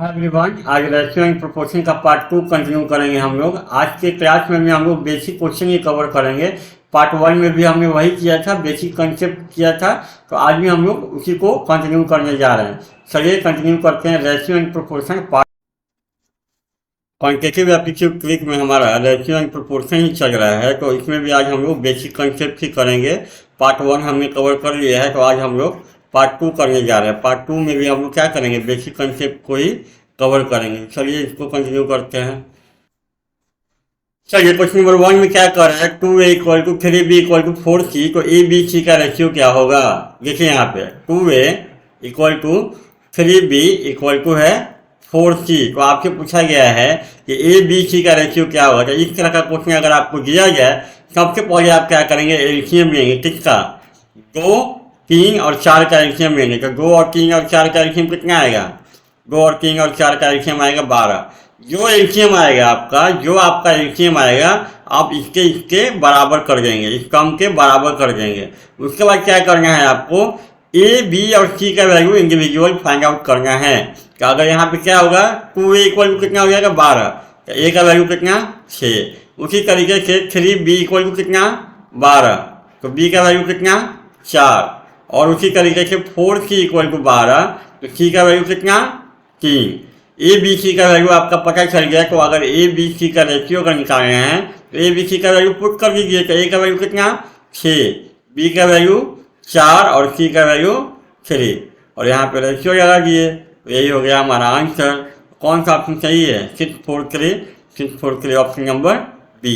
Everyone, आज ratio and proportion का part 2 continue करेंगे हम लोग। आज के क्लास में भी हम लोग बेसिक क्वेश्चन ही कवर करेंगे। पार्ट 1 में भी हमने वही किया था, बेसिक कंसेप्ट किया था, तो आज भी हम लोग उसी को कंटिन्यू करने जा रहे हैं। चलिए कंटिन्यू करते हैं। Ratio and proportion part quantitative aptitude quiz में हमारा रेशियो एंड प्रोपोर्शन ही चल रहा है, तो इसमें भी आज हम लोग बेसिक कंसेप्ट ही करेंगे। पार्ट 1 हमने कवर कर लिया है, तो आज हम लोग पार्ट 2 करने जा रहे हैं। पार्ट 2 में भी हम लोग क्या करेंगे, बेसिक कंसेप्ट को ही कवर करेंगे। चलिए इसको कंटिन्यू करते हैं। चलिए क्वेश्चन नंबर 1 में क्या कर रहा है, 2a equal to 3b equal to 4c, तो ए बी सी का रेशियो क्या होगा। देखिए यहाँ पे 2a equal to 3b equal to है 4c, तो आपसे पूछा गया है कि ए बी सी का रेशियो क्या होगा। तो इस तरह का क्वेश्चन अगर आपको दिया जाए, सबसे पहले आप क्या करेंगे, एलसीएम लेंगे। किसका, 2, 3 और 4 का एलसीएम लेंगे। तो 2 और 3 और 4 का एलसीएम कितना आएगा, 2 और 3 और 4 का एलसीएम आएगा 12। जो एलसीएम आएगा आपका, जो आपका एलसीएम आएगा, आप इसके बराबर कर देंगे, इस टर्म के बराबर कर देंगे। उसके बाद क्या करना है आपको, ए बी और सी का वैल्यू इंडिविजुअल फाइंड आउट करना है। तो अगर यहाँ पे क्या होगा, 2a इक्वल टू कितना हो जाएगा 12, तो ए का वैल्यू कितना 6। उसी तरीके से 3b इक्वल टू कितना 12, तो बी का वैल्यू कितना 4। और उसी तरीके से 4c इक्वल टू 12, तो सी का वैल्यू कितना 3। ए बी सी का वैल्यू आपका पता चल गया। तो अगर ए बी सी का रेशियो का निकालना है, तो ए बी सी का वैल्यू पुट कर दीजिए। तो ए का वैल्यू कितना 6, बी का वैल्यू 4 और सी का वैल्यू 3, और यहाँ पे रेशियो लगा दिए। तो यही हो गया हमारा आंसर। कौन सा ऑप्शन सही है, 643 option number B.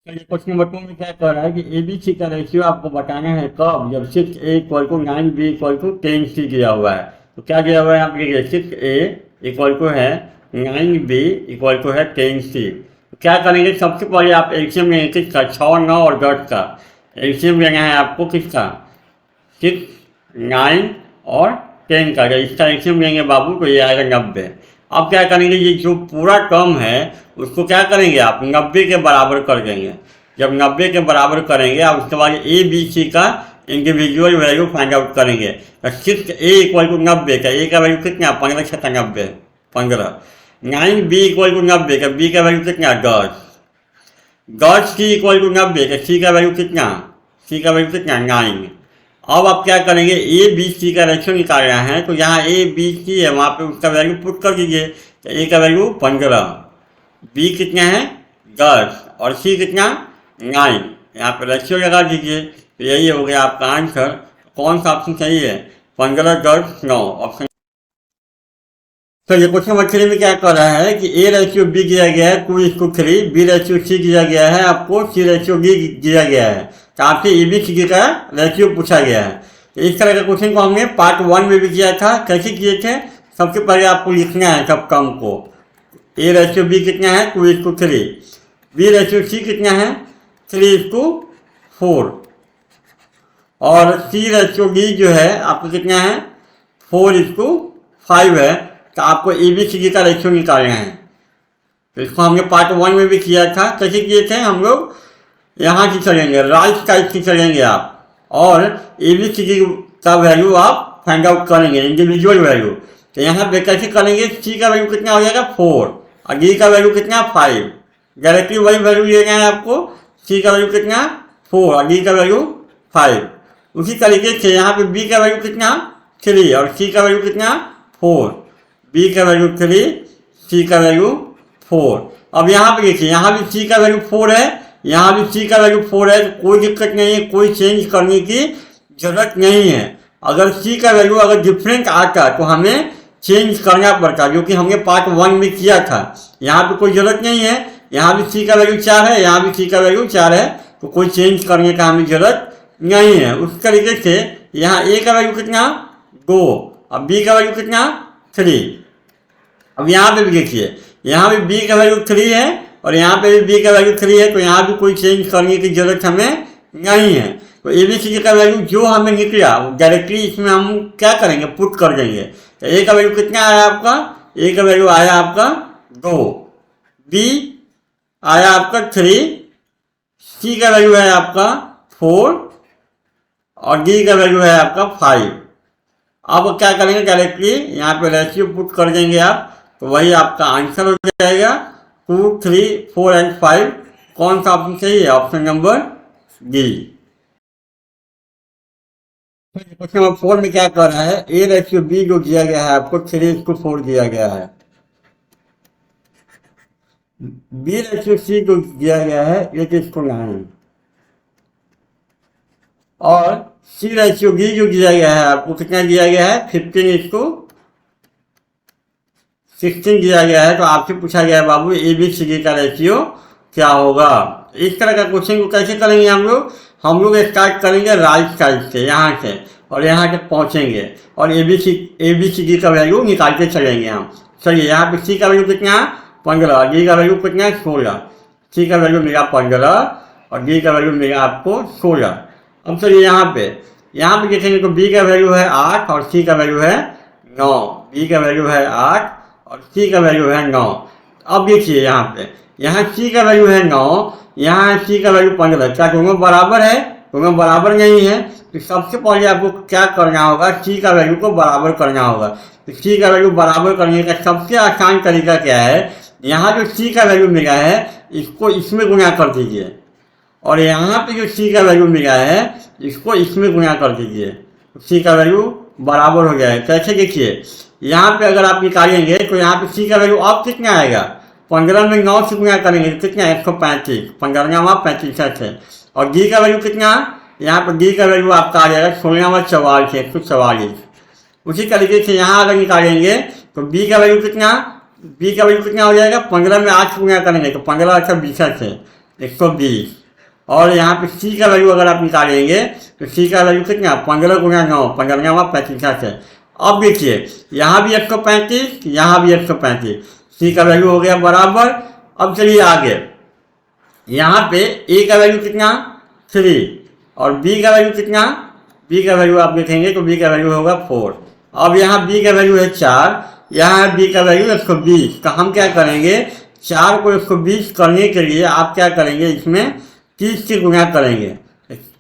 Question number 2 में क्या कह रहा है कि ए बी सी का रेशियो आपको बताना है कब, जब 6a equal to 9b equal to 10c दिया हुआ है। तो क्या दिया हुआ है आप देखिए, 6a इक्वल टू है 9b इक्वल टू है 10c। तो क्या करेंगे, सबसे पहले आप एलसीएम लेंगे किसका, 6, 9 और 10 का एलसीएम लेना है आपको। किसका, 6, 9 और 10 का। जब इसका एलसीएम लेंगे बाबू, तो ये आएगा 90। अब क्या करेंगे, ये जो पूरा टर्म है उसको क्या करेंगे आप 90 के बराबर कर देंगे। जब 90 के बराबर करेंगे आप, उसके बाद ए बी सी का इंडिविजुअल वैल्यू फाइंड आउट करेंगे। तो 6a इक्वल टू 90 का ए का वैल्यू कितना 15 छठा 90 15। 9b इक्वल टू 90 का बी का वैल्यू कितना 10। 10c इक्वल टू 90 का सी का वैल्यू कितना 9। अब आप क्या करेंगे, ए बी सी का रेशियो निकालना है। तो यहाँ ए बी सी है, वहाँ पे उसका वैल्यू पुट कर दीजिए। तो ए का वैल्यू 15, बी कितना है 10 और सी कितना 9। यहाँ पे रेशियो लगा दीजिए। तो यही हो गया आपका आंसर। कौन सा ऑप्शन सही है, 15, 10, 9 ऑप्शन। तो ये क्वेश्चन नंबर 3 में क्या कर रहा है कि ए रेशियो बी दिया गया है 2:3, बी रेशियो सी दिया गया है आपको, सी रेशियो डी दिया गया है। तो आपसे ए बी सी का रेशियो पूछा गया है। तो इस तरह का क्वेश्चन को हमने पार्ट 1 में भी किया था। कैसे किए थे, सबसे पहले आपको लिखना है सब टर्म को। ए रेशियो बी कितना है 2:3, बी रेशियो सी कितना है 3:4, और सी रेशियो डी जो है आपको कितना है 4:5 है। तो आपको ए बी सी का रेशियो निकालना है। तो इसको हमने पार्ट 1 में भी किया था। कैसे किए थे हम लोग, यहाँ की चलेंगे, राइट साइड की चलेंगे आप, और ए बी सी का वैल्यू आप फाइंड आउट करेंगे, इंडिविजुअल वैल्यू। तो यहाँ पे कैसे करेंगे, सी का वैल्यू कितना हो जाएगा 4 और डी का वैल्यू कितना 5। डायरेक्टली वही वैल्यू लेना है आपको, सी का वैल्यू कितना 4 और डी का वैल्यू 5। उसी तरीके से यहाँ पे बी का वैल्यू कितना 3 और सी का वैल्यू कितना 4, बी का वैल्यू 3, सी का वैल्यू 4। अब यहाँ पे देखिए, यहाँ भी सी का वैल्यू 4 है, यहाँ भी सी का वैल्यू 4 है। तो कोई दिक्कत नहीं है, कोई चेंज करने की जरूरत नहीं है। अगर सी का वैल्यू अगर डिफरेंट आता तो हमें चेंज करना पड़ता, जो कि हमने पार्ट 1 में किया था। यहाँ पे कोई जरूरत नहीं है, यहाँ भी सी का वैल्यू 4 है, यहाँ भी सी का वैल्यू 4 है, तो कोई चेंज करने का हमें जरूरत नहीं है। उस तरीके से यहाँ ए का वैल्यू कितना 2 और बी का वैल्यू कितना 3। अब यहाँ पे भी देखिए, यहाँ भी बी का वैल्यू 3 है और यहाँ पे भी बी का वैल्यू 3 है, तो यहाँ भी कोई चेंज करने की जरूरत हमें नहीं है। तो ए बी सी का वैल्यू जो हमें निकला डायरेक्टली इसमें हम क्या करेंगे, पुट कर देंगे। तो ए का वैल्यू कितना आया आपका, ए का वैल्यू आया आपका 2, बी आया आपका 3, सी का वैल्यू है आपका 4 और डी का वैल्यू है आपका 5। अब क्या करेंगे, डायरेक्टली यहाँ पे रेशियो पुट कर देंगे आप, तो वही आपका आंसर हो जाएगा 2, 3, 4 एंड 5। कौन सा ऑप्शन सही है? Option number D. Question number 4 में क्या कर रहा है, A/B जो दिया गया है आपको 3:4 दिया गया है, B/C जो दिया गया है 8:9 और C/D जो दिया गया है आपको कितना दिया गया है, 15:16 दिया गया है। तो आपसे पूछा गया है बाबू ABCD का रेशियो क्या होगा। इस तरह का क्वेश्चन को कैसे करेंगे हम लोग स्टार्ट करेंगे राइट साइड से, यहाँ से और यहाँ तक पहुँचेंगे और ABCD का वैल्यू निकालते चलेंगे हम। चलिए यहाँ पे C का वैल्यू कितना, 15, D का वैल्यू कितना, 16। C का वैल्यू मिला 15 और D का वैल्यू मिला आपको 16। अब चलिए यहाँ पे देखेंगे तो B का वैल्यू है 8 और C का वैल्यू है 9। B का वैल्यू है 8 और C का वैल्यू है 9। अब देखिए यहाँ C का वैल्यू है 9, यहाँ C का वैल्यू 15। क्या दोनों बराबर है? दोनों बराबर नहीं है। तो सबसे पहले आपको क्या करना होगा, C का वैल्यू को बराबर करना होगा। तो C का वैल्यू बराबर करने का सबसे आसान तरीका क्या है, यहाँ जो C का वैल्यू मिला है इसको इसमें गुणा कर दीजिए और यहाँ पे जो C का वैल्यू मिला है इसको इसमें गुणा कर दीजिए, तो C का वैल्यू बराबर हो जाएगा। कैसे? देखिए यहाँ पे अगर आप निकालेंगे तो यहाँ पे C का वैल्यू अब कितना आएगा, 15 में 9 से गुणा करेंगे तो कितना, 135, 15 35 है। और D का वैल्यू कितना, यहाँ पर D का वैल्यू आपका आ जाएगा 16 से 144। उसी तरीके से यहाँ अगर निकालेंगे तो B का वैल्यू कितना हो जाएगा, 15 में 8 से गुणा करेंगे तो 15 से 20 है 120। और यहाँ पे C का वैल्यू अगर आप निकालेंगे तो C का वैल्यू कितना, 15 गुणा 9, 15 35 है। अब देखिए यहाँ भी 135, यहाँ भी 135, C का वैल्यू हो गया बराबर। अब चलिए आगे, यहाँ पे A का वैल्यू कितना, 3 और B का वैल्यू कितना, B का वैल्यू आप देखेंगे तो B का वैल्यू होगा 4। अब यहाँ B का वैल्यू है 4, यहाँ B का वैल्यू 120। तो हम क्या करेंगे, 4 को 120 करने के लिए आप क्या करेंगे, इसमें 30 से गुणा करेंगे।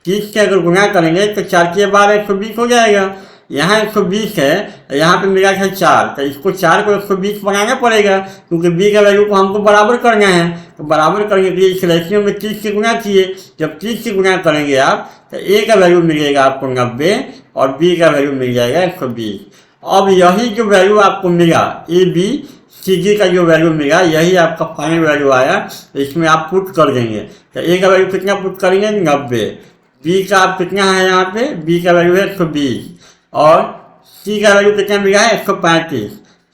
30 से अगर गुणा करेंगे तो 4 के बाद 120 हो जाएगा। यहाँ 120 है, यहाँ पे मिला है 4, तो इसको 4 को 120 बनाना पड़ेगा क्योंकि B का वैल्यू को हमको बराबर करना है। तो बराबर करने के लिए इस रेशियो में 30 से गुणा किए। जब 30 से गुणा करेंगे आप तो A का वैल्यू मिलेगा आपको 90 और B का वैल्यू मिल जाएगा 120। अब यही जो वैल्यू आपको मिला ABCD का जो वैल्यू मिला, यही आपका फाइनल वैल्यू आया। तो इसमें आप पुट कर देंगे। तो A का वैल्यू कितना पुट करेंगे, 90। B का आप कितना है, यहाँ पे B का वैल्यू है 120 और C का वैल्यू कितना मिला है, 135।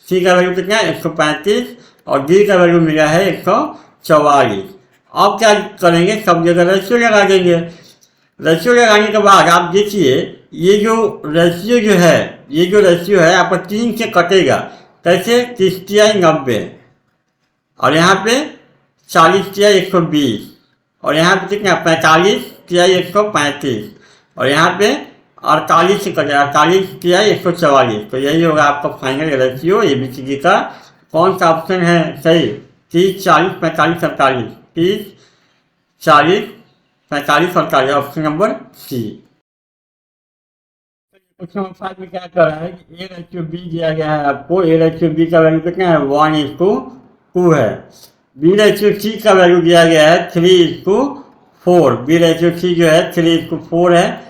C का वैल्यू कितना है, 135 और D का वैल्यू मिला है 144। अब क्या करेंगे, सब जगह रेशियो लगा देंगे। रेशियो लगाने के बाद आप देखिए ये जो रेशियो है आपका 3 से कटेगा। कैसे, 30 90 और यहाँ पे 40 120 और यहाँ पे कितना, 45 135 और यहाँ पे 48 से कटेगा, 48 144। तो यही होगा आपका फाइनल रेशियो ABCD का। कौन सा ऑप्शन है सही, 30 40 45 48, 30 40 45 48, option number C। Question number 5 में क्या कर रहा है कि A/B दिया गया है आपको, A/B का वैल्यू कितना है, 1:2 है। B/C का वैल्यू दिया गया है 3:4, B/C जो है 3:4 है।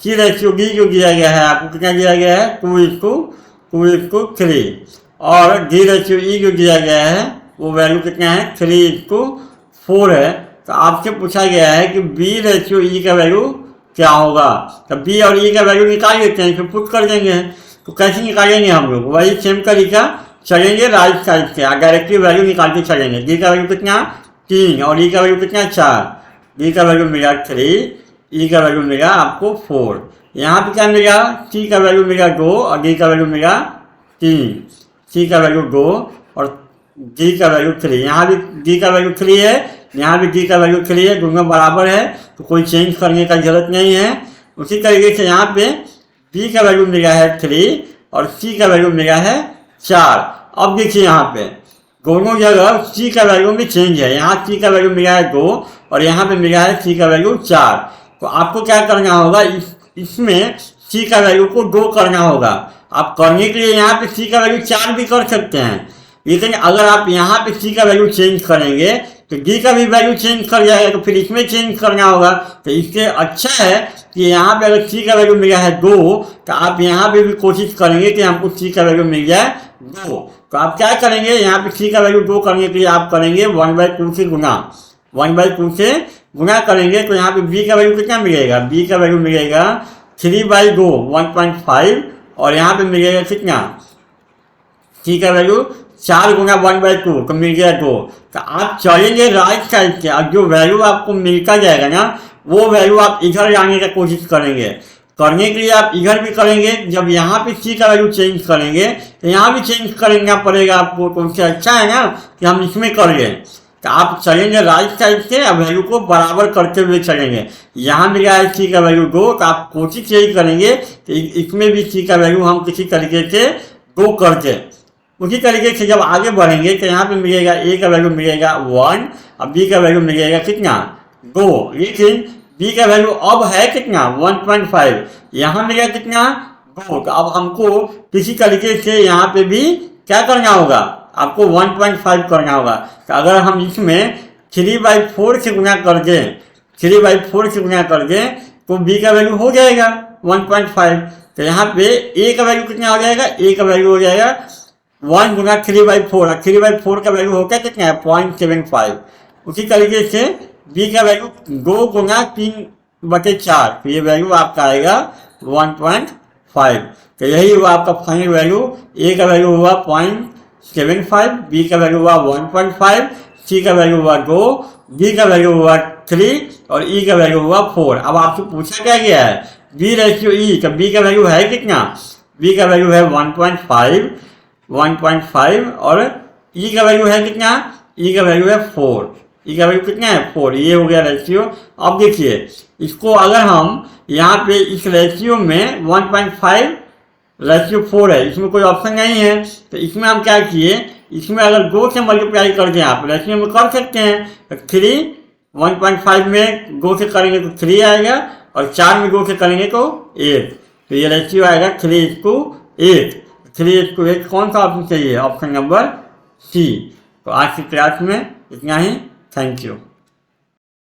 C/D जो दिया गया है आपको कितना दिया गया है, 2:3 और D/E जो दिया गया है वो वैल्यू कितना है, 3:4 है। तो आपसे पूछा गया है कि B/E का वैल्यू क्या होगा। तो B और E का वैल्यू निकाल लेते हैं, फिर पुट कर देंगे। तो कैसे निकालेंगे हम लोग, वही सेम तरीका चलेंगे राइट साइड से, डायरेक्टली वैल्यू निकालते चलेंगे। D का वैल्यू कितना, 3 और E का वैल्यू कितना, 4। D का वैल्यू मिला 3, E का वैल्यू मिला आपको 4। यहाँ पे क्या मिला, C का वैल्यू मिला 2 और D का वैल्यू मिला 3। C का वैल्यू 2 और D का वैल्यू 3। यहाँ भी D का वैल्यू 3 है, यहाँ भी D का वैल्यू 3 है, दोनों बराबर है तो कोई चेंज करने का जरूरत नहीं है। उसी तरीके से यहाँ पे B का वैल्यू मिला है 3 और C का वैल्यू मिला है 4। अब देखिए यहाँ पे दोनों जगह C का वैल्यू में चेंज है। यहाँ C का वैल्यू मिला है 2 और यहाँ पे मिला है C का वैल्यू 4। तो आपको क्या करना होगा, इसमें C का वैल्यू को 2 करना होगा आप करने के लिए यहाँ पे सी का वैल्यू 4 भी कर सकते हैं, लेकिन अगर आप यहाँ पे सी का वैल्यू चेंज करेंगे तो डी का भी वैल्यू चेंज कर जाएगा, तो फिर इसमें चेंज करना होगा। तो इससे अच्छा है कि यहाँ पे अगर सी का वैल्यू मिला है 2, तो आप यहाँ पे भी कोशिश करेंगे कि हमको सी का वैल्यू मिल जाए 2। तो आप क्या करेंगे, यहाँ पे सी का वैल्यू 2 करने के लिए आप करेंगे 1/2 से गुना, 1/2 से गुना करेंगे तो यहाँ पे बी का वैल्यू कितना मिलेगा, बी का वैल्यू मिलेगा 3/2 1.5, और यहाँ पे मिलेगा कितना, सी का वैल्यू 4 गुना 1/2 तो मिल गया 2। तो आप चलेंगे राइट साइड से, अब जो वैल्यू आपको मिलता जाएगा ना वो वैल्यू आप इधर लाने की कोशिश करेंगे। करने के लिए आप इधर भी करेंगे, जब यहाँ पे सी का वैल्यू चेंज करेंगे तो यहाँ भी चेंज करना पड़ेगा आपको, तो उससे अच्छा है ना कि हम इसमें कर लें। तो आप चलेंगे राइट साइड से, अब वैल्यू को बराबर करते हुए चलेंगे। यहाँ मिला है सी का वैल्यू 2, तो आप कोशिश यही करेंगे कि इसमें भी सी का वैल्यू हम किसी तरीके से 2 करते। उसी तरीके से जब आगे बढ़ेंगे तो यहाँ पे मिलेगा ए का वैल्यू मिलेगा 1 और बी का वैल्यू मिलेगा कितना 2, लेकिन बी का वैल्यू अब है कितना 1.5, यहाँ मिलेगा कितना 2। तो अब हमको किसी तरीके से यहाँ पे भी क्या करना होगा, आपको 1.5 करना होगा। तो अगर हम इसमें 3/4 से गुना कर दें, 3/4 से गुना कर दें तो बी का वैल्यू हो जाएगा 1.5। तो यहाँ पे ए का वैल्यू कितना हो जाएगा, ए का वैल्यू हो जाएगा 1 गुना 3/4, 3/4 का वैल्यू होता है कितना है 0.75। उसी तरीके से बी का वैल्यू 2 गुना 3/4, तो ये वैल्यू आपका आएगा 1.5। तो यही हुआ आपका फाइनल वैल्यू। ए का वैल्यू हुआ 0.75, बी का वैल्यू हुआ 1.5, सी का वैल्यू हुआ 2, डी का वैल्यू हुआ 3 और ई का वैल्यू हुआ 4। अब आपसे पूछा क्या गया है B/E, तो बी का वैल्यू है कितना, बी का वैल्यू है 1.5 और ई का वैल्यू है कितना, ई का वैल्यू है 4, ई का वैल्यू कितना है 4। ये हो गया रेशियो। अब देखिए इसको अगर हम यहाँ पे इस रेशियो में 1.5 रेशियो 4 है, इसमें कोई ऑप्शन नहीं है, तो इसमें हम क्या किए, इसमें अगर 2 से मल्टीप्लाई कर दें आप रेशियो में कर सकते हैं। तो 3 1.5 में 2 से करेंगे तो 3 आएगा और 4 में 2 से करेंगे तो 8। तो ये रेशियो आएगा 3:8। 3:8 कौन सा ऑप्शन चाहिए, ऑप्शन नंबर सी। तो आज की क्लास में इतना ही। Thank you.